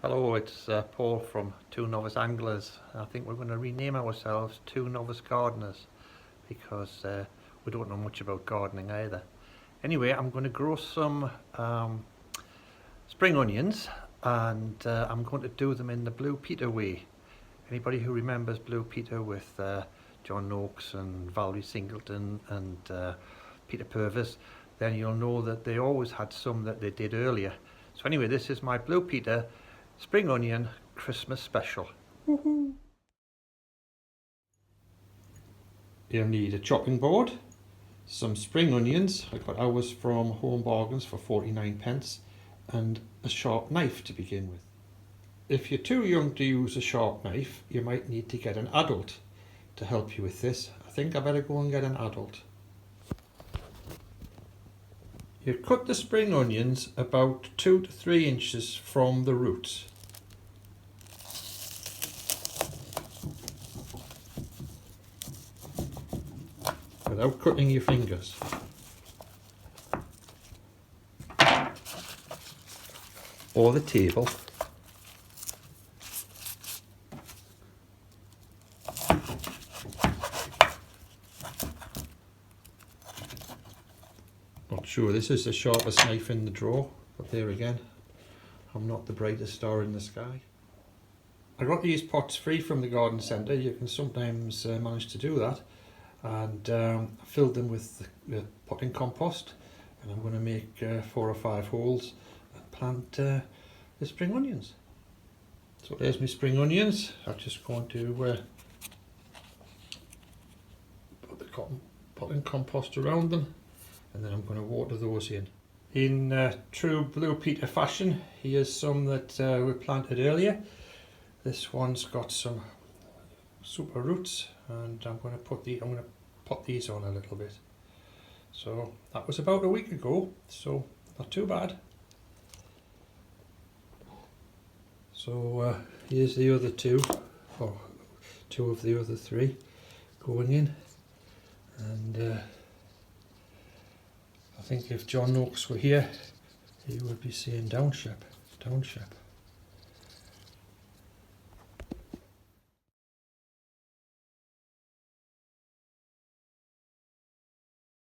Hello, it's Paul from Two Novice Anglers. I think we're going to rename ourselves Two Novice Gardeners because we don't know much about gardening either. Anyway, I'm going to grow some spring onions and I'm going to do them in the Blue Peter way. Anybody who remembers Blue Peter with John Noakes and Valerie Singleton and Peter Purvis, then you'll know that they always had some that they did earlier. So anyway, this is my Blue Peter Spring Onion Christmas Special. Woohoo! You'll need a chopping board, some spring onions, I got ours from Home Bargains for 49p, and a sharp knife to begin with. If you're too young to use a sharp knife, you might need to get an adult to help you with this. I think I better go and get an adult. You cut the spring onions about 2 to 3 inches from the roots. Without cutting your fingers. Or the table. Not sure this is the sharpest knife in the drawer, but there again, I'm not the brightest star in the sky. I got these pots free from the garden centre. You can sometimes manage to do that. And I filled them with the potting compost, and I'm going to make 4 or 5 holes and plant the spring onions. So there's my spring onions. I'm just going to put the potting compost around them, and then I'm going to water those in. In true Blue Peter fashion, here's some that we planted earlier. This one's got some super roots, and I'm going to pot these on a little bit. So that was about a week ago, so not too bad. So here's the other two, or 2 of the other 3 going in, and I think if John Noakes were here, he would be saying down ship, down ship.